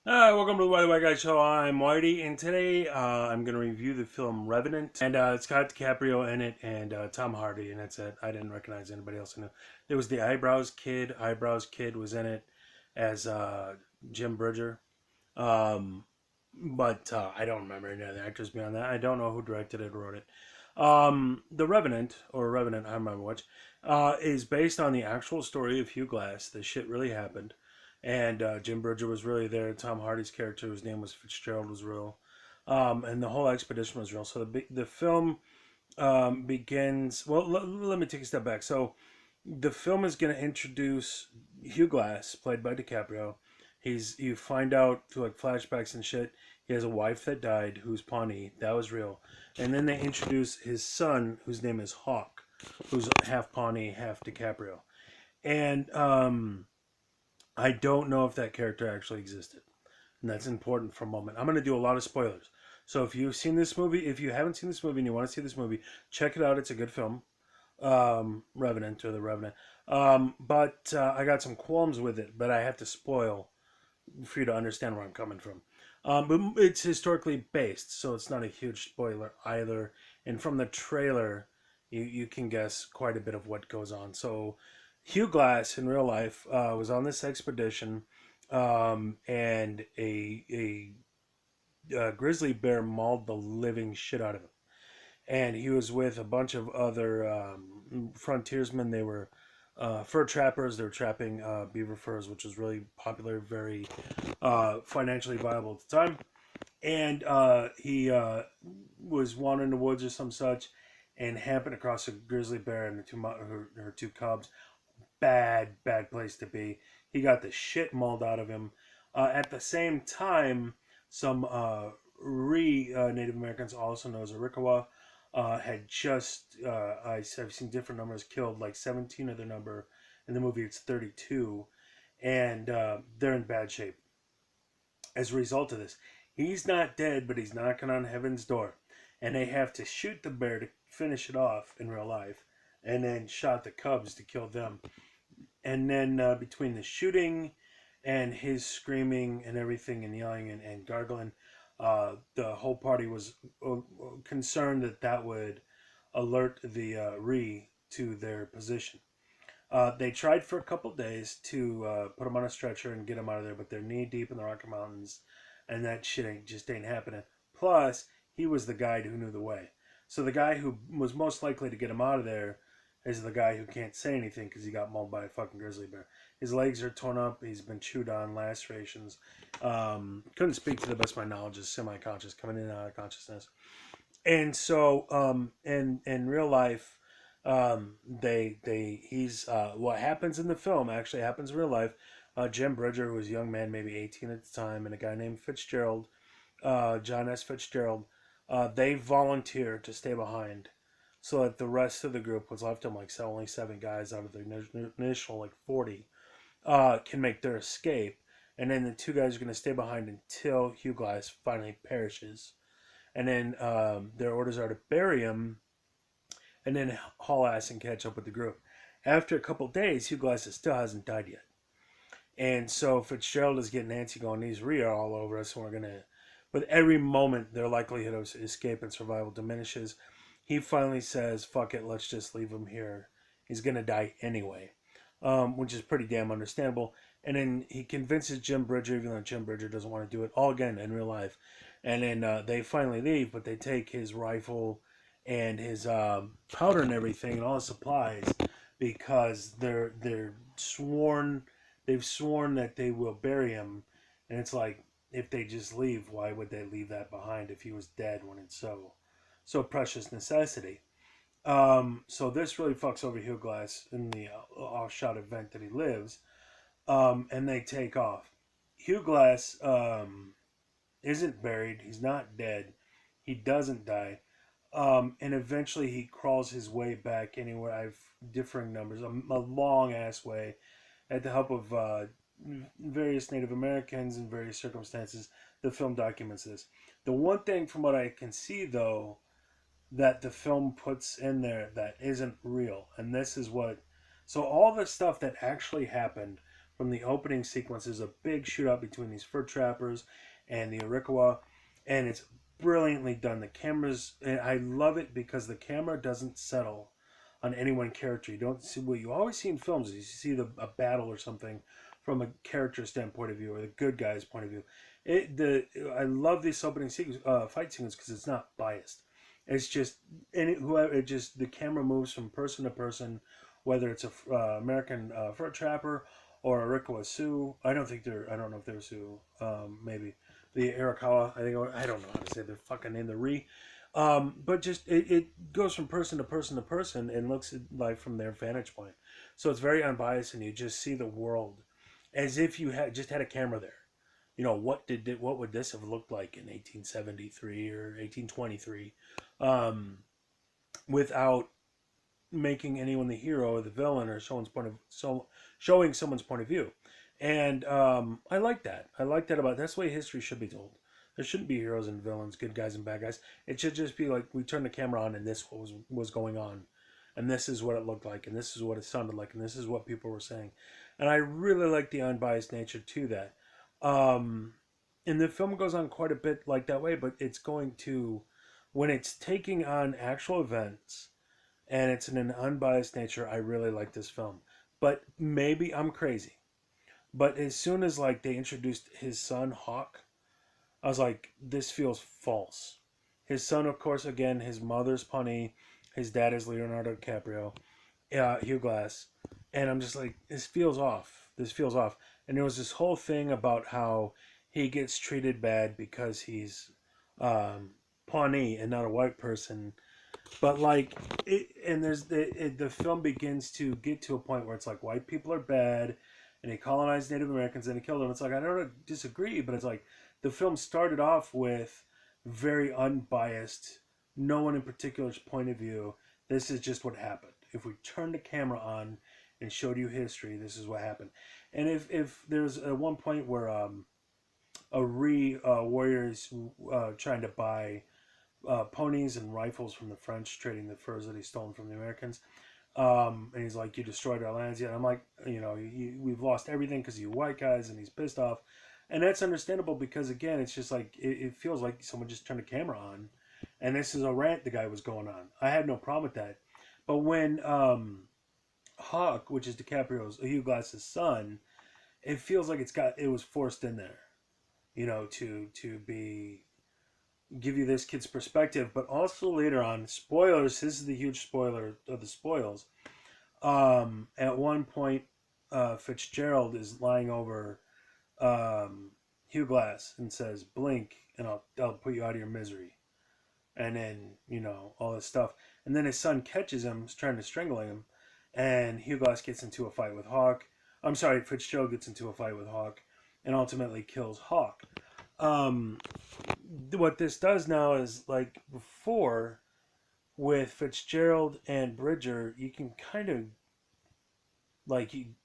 Hi, welcome to the Whitey White Guy Show. I'm Whitey, and today I'm going to review the film Revenant. And it's got DiCaprio in it and Tom Hardy, and that's it. I didn't recognize anybody else in it. There was the Eyebrows Kid. Eyebrows Kid was in it as Jim Bridger. Um, but I don't remember any of the actors beyond that. I don't know who directed it or wrote it. The Revenant, or Revenant, I don't remember which, is based on the actual story of Hugh Glass. The shit really happened. And Jim Bridger was really there. Tom Hardy's character, whose name was Fitzgerald, was real. And the whole expedition was real. So the film begins. Well, let me take a step back. So the film is going to introduce Hugh Glass, played by DiCaprio. You find out through like flashbacks and shit. He has a wife that died, who's Pawnee. That was real. And then they introduce his son, whose name is Hawk, who's half Pawnee, half DiCaprio. And I don't know if that character actually existed. And that's important for a moment. I'm going to do a lot of spoilers. So if you've seen this movie, if you haven't seen this movie and you want to see this movie, check it out. It's a good film. Revenant or the Revenant. But I got some qualms with it, but I have to spoil for you to understand where I'm coming from. But it's historically based, so it's not a huge spoiler either. And from the trailer, you can guess quite a bit of what goes on. So Hugh Glass in real life was on this expedition, and a grizzly bear mauled the living shit out of him. And he was with a bunch of other frontiersmen. They were fur trappers. They were trapping beaver furs, which was really popular, very financially viable at the time. And he was wandering the woods or some such, and happened across a grizzly bear and her two cubs. Bad place to be. He got the shit mauled out of him. At the same time, some Native Americans, also known as Arikawa, had just I've seen different numbers killed, like 17 of their number. In the movie, it's 32, and they're in bad shape as a result of this. He's not dead, but he's knocking on heaven's door, and they have to shoot the bear to finish it off in real life, and then shot the cubs to kill them. And then between the shooting and his screaming and everything and yelling and gargling, the whole party was concerned that that would alert the to their position. They tried for a couple days to put him on a stretcher and get him out of there, but they're knee deep in the Rocky Mountains, and that shit just ain't happening. Plus, he was the guide who knew the way. So the guy who was most likely to get him out of there is the guy who can't say anything because he got mauled by a fucking grizzly bear. His legs are torn up. He's been chewed on, lacerations. Couldn't speak to the best of my knowledge. Is semi-conscious, coming in and out of consciousness. And so in real life, he's what happens in the film actually happens in real life. Jim Bridger, who was a young man, maybe 18 at the time, and a guy named Fitzgerald, John S. Fitzgerald, they volunteer to stay behind, so that the rest of the group was left them like only 7 guys out of the initial like 40 can make their escape, and then the 2 guys are going to stay behind until Hugh Glass finally perishes, and then their orders are to bury him and then haul ass and catch up with the group. After a couple days, Hugh Glass still hasn't died yet. And so Fitzgerald is getting antsy going, these Rhea are all over us, and we're going to. With every moment, their likelihood of escape and survival diminishes. He finally says, fuck it, let's just leave him here. He's going to die anyway, which is pretty damn understandable. And then he convinces Jim Bridger, even though Jim Bridger doesn't want to do it, all again in real life. And then they finally leave, but they take his rifle and his powder and everything and all his supplies because they're sworn they've sworn that they will bury him, and it's like if they just leave, why would they leave that behind if he was dead when it's so precious necessity? So this really fucks over Hugh Glass in the off-shot event that he lives, and they take off. Hugh Glass isn't buried. He's not dead. He doesn't die. And eventually he crawls his way back anywhere. I've differing numbers, a long ass way, at the help of various Native Americans in various circumstances. The film documents this. The one thing from what I can see, though, that the film puts in there that isn't real, and this is what. So all the stuff that actually happened from the opening sequence. There's a big shootout between these fur trappers and the Iroquois, and it's brilliantly done. The cameras, and I love it because the camera doesn't settle on any one character. You don't see what you always see in films is you see a battle or something from a character standpoint of view or the good guy's point of view. I love this opening sequence, fight sequence because it's not biased. It's just the camera moves from person to person, whether it's a American fur trapper or a Iroquois Sioux. I don't know if they're Sioux. Maybe the Iroquois. I don't know how to say their fucking name. The Ree. But just it goes from person to person to person and looks at life from their vantage point. So it's very unbiased, and you just see the world as if you had just had a camera there. You know, what would this have looked like in 1873 or 1823, without making anyone the hero or the villain or showing someone's point of view. And I like that. I like that about that's the way history should be told. There shouldn't be heroes and villains, good guys and bad guys. It should just be like we turned the camera on and this was going on, and this is what it looked like, and this is what it sounded like, and this is what people were saying. And I really like the unbiased nature to that. Um, and the film goes on quite a bit like that way, but it's going to when it's taking on actual events and it's in an unbiased nature. I really like this film, but maybe I'm crazy. But as soon as like they introduced his son Hawk, I was like, this feels false. His son, of course, again, his mother's punny, his dad is Leonardo DiCaprio, Hugh Glass, and I'm just like, this feels off. This feels off. And there was this whole thing about how he gets treated bad because he's Pawnee and not a white person, but like, and the film begins to get to a point where it's like white people are bad, and he colonized Native Americans and he killed them. It's like I don't disagree, but it's like the film started off with very unbiased, no one in particular's point of view. This is just what happened. If we turned the camera on and showed you history, this is what happened. And if there's one point where a warrior is trying to buy ponies and rifles from the French, trading the furs that he's stolen from the Americans. And he's like, "You destroyed our lands." Yeah, and I'm like, we've lost everything because you white guys, and he's pissed off, and that's understandable because again, it's just like it feels like someone just turned a camera on, and this is a rant the guy was going on. I had no problem with that, but when Hawk, which is DiCaprio's Hugh Glass's son, it feels like it was forced in there, to be give you this kid's perspective, but also later on, spoilers. This is the huge spoiler of the spoils. At one point, Fitzgerald is lying over Hugh Glass and says, "Blink, and I'll put you out of your misery." And then all this stuff, and then his son catches him, trying to strangle him, and Hugh Glass gets into a fight with Hawk. I'm sorry, Fitzgerald gets into a fight with Hawk, and ultimately kills Hawk. Um, what this does now is like before with Fitzgerald and Bridger, you can kind of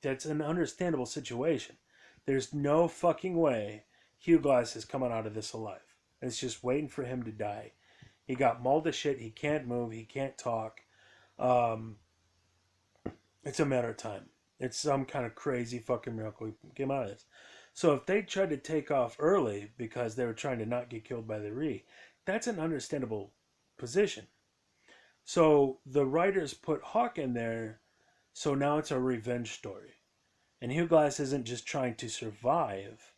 that's an understandable situation. There's no fucking way Hugh Glass is coming out of this alive. It's just waiting for him to die. He got mauled to shit. He can't move. He can't talk. Um, it's a matter of time. It's some kind of crazy fucking miracle he came out of this. So if they tried to take off early because they were trying to not get killed by the Ree, that's an understandable position. So the writers put Hawk in there, so now it's a revenge story. And Hugh Glass isn't just trying to survive.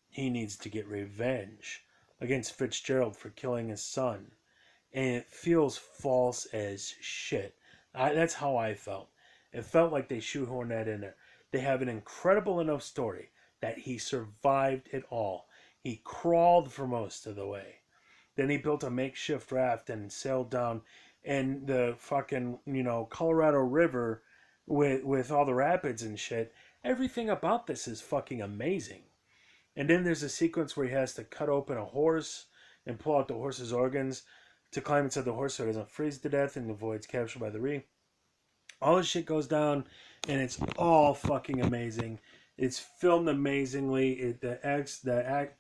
He needs to get revenge against Fitzgerald for killing his son. And it feels false as shit. That's how I felt. It felt like they shoehorned that in there. They have an incredible enough story that he survived it all. He crawled for most of the way. Then he built a makeshift raft and sailed down in the fucking, Colorado River with all the rapids and shit. Everything about this is fucking amazing. And then there's a sequence where he has to cut open a horse and pull out the horse's organs to climb inside the horse so it doesn't freeze to death and avoids capture by the Ree. All this shit goes down, and it's all fucking amazing. It's filmed amazingly. Here's the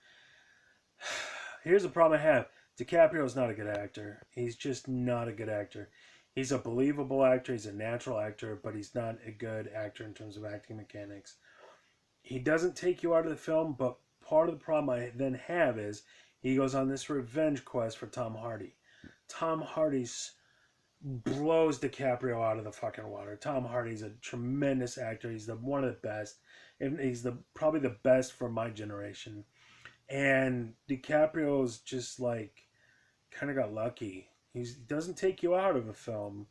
problem I have. DiCaprio's not a good actor. He's just not a good actor. He's a believable actor. He's a natural actor, but he's not a good actor in terms of acting mechanics. He doesn't take you out of the film, but part of the problem I then have is he goes on this revenge quest for Tom Hardy. Tom Hardy's blows DiCaprio out of the fucking water. Tom Hardy's a tremendous actor. He's one of the best, and he's the probably the best for my generation. And DiCaprio's just like kind of got lucky. He doesn't take you out of a film,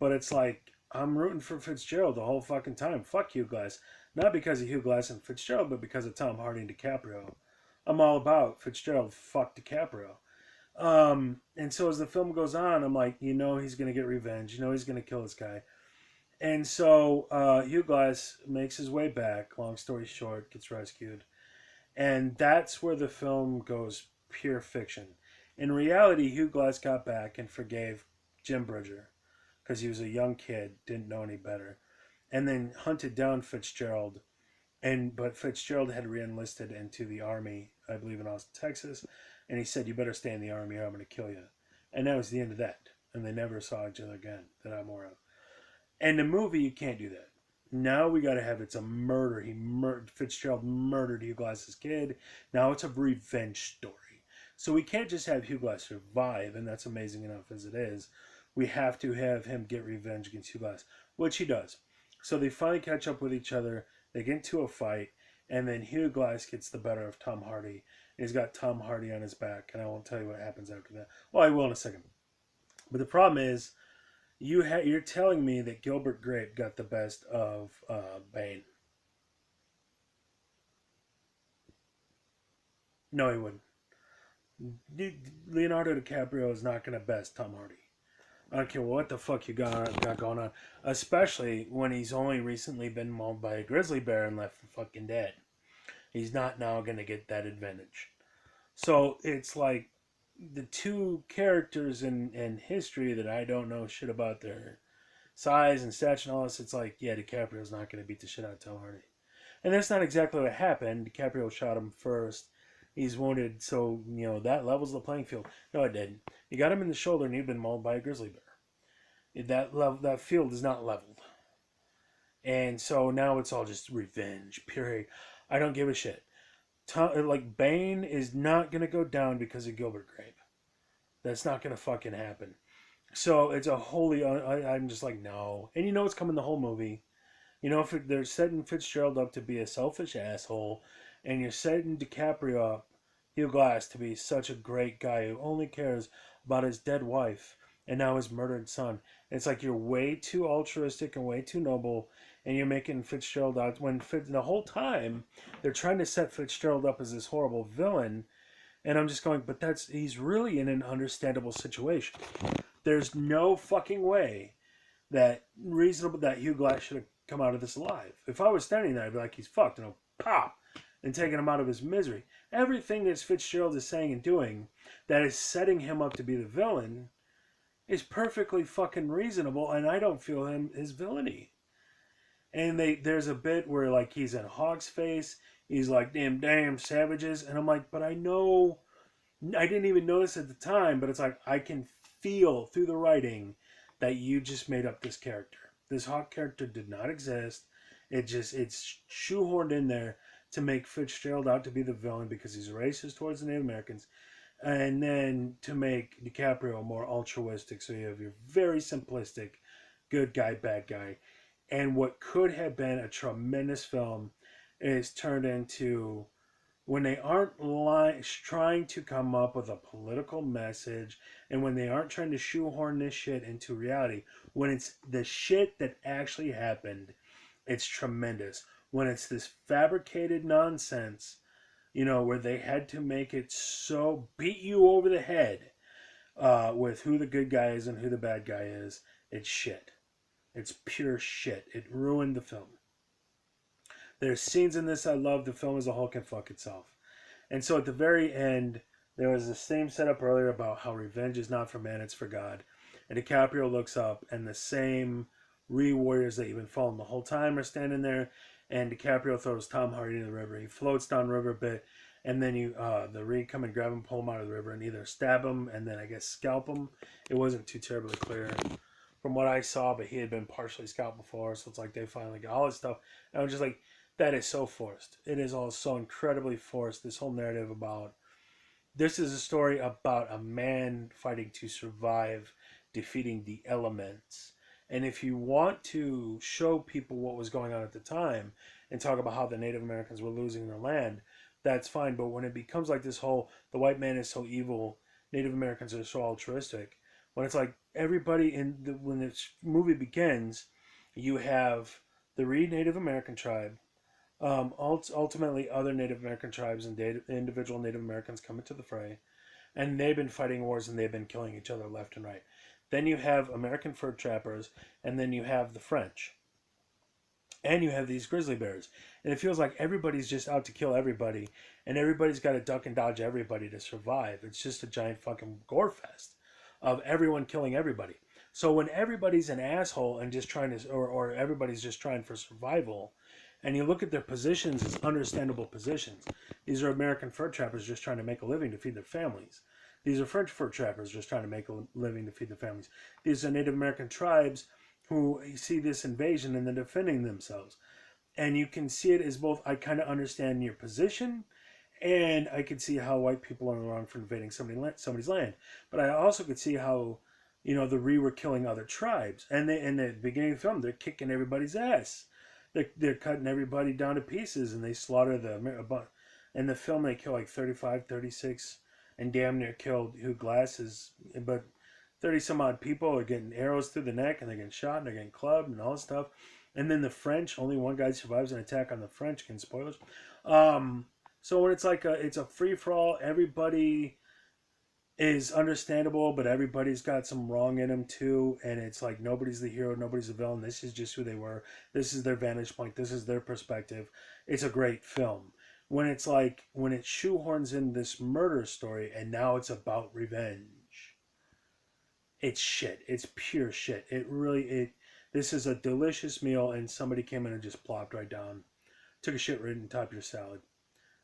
but it's like I'm rooting for Fitzgerald the whole fucking time. Fuck Hugh Glass, not because of Hugh Glass and Fitzgerald, but because of Tom Hardy and DiCaprio. I'm all about Fitzgerald. Fuck DiCaprio. And so as the film goes on, I'm like, he's gonna get revenge. He's gonna kill this guy. And so Hugh Glass makes his way back. Long story short, gets rescued, and that's where the film goes pure fiction. In reality, Hugh Glass got back and forgave Jim Bridger because he was a young kid, didn't know any better, and then hunted down Fitzgerald. But Fitzgerald had re-enlisted into the army, I believe in Austin, Texas, and he said, "You better stay in the army, or I'm going to kill you." And that was the end of that. And they never saw each other again, that I'm aware of. And the movie, you can't do that. Now we got to have it's a murder. Fitzgerald murdered Hugh Glass's kid. Now it's a revenge story. So we can't just have Hugh Glass survive, and that's amazing enough as it is. We have to have him get revenge against Hugh Glass, which he does. So they finally catch up with each other. They get into a fight, and then Hugh Glass gets the better of Tom Hardy. He's got Tom Hardy on his back, and I won't tell you what happens after that. Well, I will in a second. But the problem is, you're telling me that Gilbert Grape got the best of Bane. No, he wouldn't. Leonardo DiCaprio is not going to best Tom Hardy. I don't care what the fuck you got going on. Especially when he's only recently been mauled by a grizzly bear and left for fucking dead. He's not now going to get that advantage. So it's like the two characters in history that I don't know shit about their size and stature and all this. It's like, yeah, DiCaprio's not going to beat the shit out of Tom Hardy. And that's not exactly what happened. DiCaprio shot him first. He's wounded, so, that levels the playing field. No, it didn't. You got him in the shoulder and he'd been mauled by a grizzly bear. That field is not leveled. And so now it's all just revenge, period. I don't give a shit. Bane is not going to go down because of Gilbert Grape. That's not going to fucking happen. So it's a wholly, I'm just like, no. And it's coming the whole movie. If they're setting Fitzgerald up to be a selfish asshole, and you're setting DiCaprio up, Hugh Glass, to be such a great guy who only cares about his dead wife and now his murdered son. It's like you're way too altruistic and way too noble, and you're making Fitzgerald out when the whole time they're trying to set Fitzgerald up as this horrible villain, and I'm just going, but he's really in an understandable situation. There's no fucking way that Hugh Glass should have come out of this alive. If I was standing there, I'd be like, he's fucked, and I'll pop and taking him out of his misery. Everything that Fitzgerald is saying and doing that is setting him up to be the villain is perfectly fucking reasonable, and I don't feel his villainy. And there's a bit where like he's in Hawk's face, he's like, damn savages, and I'm like, but I know, I didn't even notice at the time, but it's like I can feel through the writing that you just made up this character. This Hawk character did not exist. It's shoehorned in there to make Fitzgerald out to be the villain because he's racist towards the Native Americans, and then to make DiCaprio more altruistic. So you have your very simplistic good guy, bad guy. And what could have been a tremendous film is turned into, when they aren't trying to come up with a political message, and when they aren't trying to shoehorn this shit into reality, when it's the shit that actually happened, it's tremendous. When it's this fabricated nonsense, where they had to make it so beat you over the head with who the good guy is and who the bad guy is, it's shit. It's pure shit. It ruined the film. There's scenes in this I love. The film as a whole can fuck itself. And so at the very end, there was the same setup earlier about how revenge is not for man, it's for God. And DiCaprio looks up, and the same warriors that you've been following the whole time are standing there. And DiCaprio throws Tom Hardy into the river. He floats down the river a bit, and then the Reed come and grab him, pull him out of the river, and either stab him and then I guess scalp him. It wasn't too terribly clear. from what I saw, but he had been partially scalped before, so it's like they finally got all this stuff. And I was just like, that is so forced. It is all so incredibly forced. This whole narrative about this is a story about a man fighting to survive, defeating the elements. And if you want to show people what was going on at the time and talk about how the Native Americans were losing their land, that's fine. But when it becomes like this whole the white man is so evil, Native Americans are so altruistic, when it's like everybody when this movie begins, you have the Reed Native American tribe, ultimately other Native American tribes and individual Native Americans come into the fray, and they've been fighting wars and they've been killing each other left and right. Then you have American fur trappers, and then you have the French, and you have these grizzly bears, and it feels like everybody's just out to kill everybody, and everybody's got to duck and dodge everybody to survive. It's just a giant fucking gore fest of everyone killing everybody. So when everybody's an asshole and just trying to, or everybody's just trying for survival, and you look at their positions as understandable positions. These are American fur trappers just trying to make a living to feed their families. These are French fur trappers just trying to make a living to feed their families. These are Native American tribes who see this invasion and they're defending themselves. And you can see it as both, I kind of understand your position, and I could see how white people are wrong for invading somebody's land. But I also could see how, the Ree were killing other tribes. And in the beginning of the film, they're kicking everybody's ass. They're cutting everybody down to pieces, and they slaughter in the film they kill like 35, 36, and damn near killed Hugh Glass, but 30 some odd people are getting arrows through the neck, and they're getting shot, and they're getting clubbed, and all this stuff. And then the French, only one guy survives an attack on the French. Again, spoilers. So when it's like it's a free for all, everybody is understandable, but everybody's got some wrong in them too, and it's like nobody's the hero, nobody's the villain. This is just who they were. This is their vantage point. This is their perspective. It's a great film. When it shoehorns in this murder story, and now it's about revenge, it's shit. It's pure shit. This is a delicious meal, and somebody came in and just plopped right down, took a shit right on top of your salad,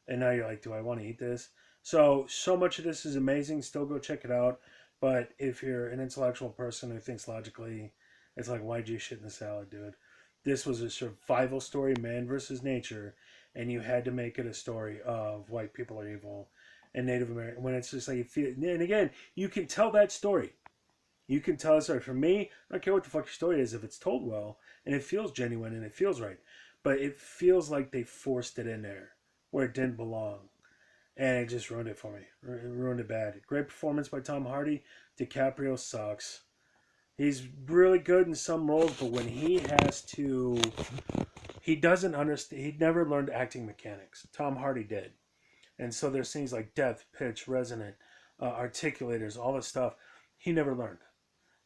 and now you're like, do I want to eat this? So much of this is amazing. Still go check it out. But if you're an intellectual person who thinks logically, it's like, why'd you shit in the salad, dude? This was a survival story, man versus nature, and you had to make it a story of white people are evil and Native American. When it's just like, and again, you can tell that story. You can tell a story. For me, I don't care what the fuck your story is if it's told well and it feels genuine and it feels right. But it feels like they forced it in there where it didn't belong. And it just ruined it for me. It ruined it bad. Great performance by Tom Hardy. DiCaprio sucks. He's really good in some roles, but when he has to... He doesn't understand... He never learned acting mechanics. Tom Hardy did. And so there's things like depth, pitch, resonant, articulators, all this stuff. He never learned.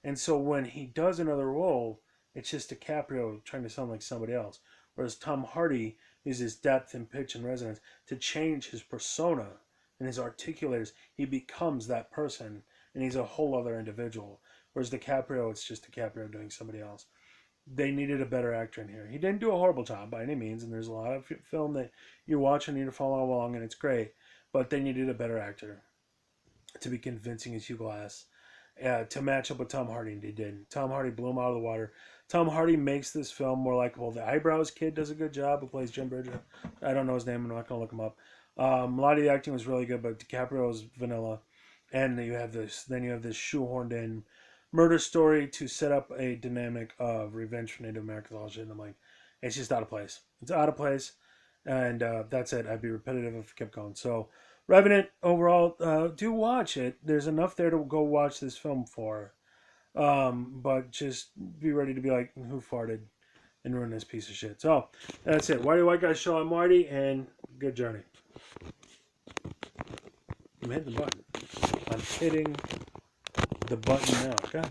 And so when he does another role, it's just DiCaprio trying to sound like somebody else. Whereas Tom Hardy uses depth and pitch and resonance to change his persona and his articulators. He becomes that person, and he's a whole other individual. Whereas DiCaprio, it's just DiCaprio doing somebody else. They needed a better actor in here. He didn't do a horrible job by any means, and there's a lot of film that you watch and you follow along, and it's great. But they needed a better actor to be convincing as Hugh Glass. To match up with Tom Hardy, and he did. Tom Hardy blew him out of the water. Tom Hardy makes this film more likable. The Eyebrows kid does a good job, who plays Jim Bridger. I don't know his name. I'm not going to look him up. A lot of the acting was really good, but DiCaprio is vanilla. And then you have this shoehorned in murder story to set up a dynamic of revenge for Native Americans. All shit. And I'm like, it's just out of place. It's out of place. And that's it. I'd be repetitive if I kept going. So, Revenant, overall, do watch it. There's enough there to go watch this film for. But just be ready to be like, who farted and ruined this piece of shit? So, that's it. Whitey White Guy Show. I'm Marty, and good journey. I'm hitting the button. I'm hitting the button now. God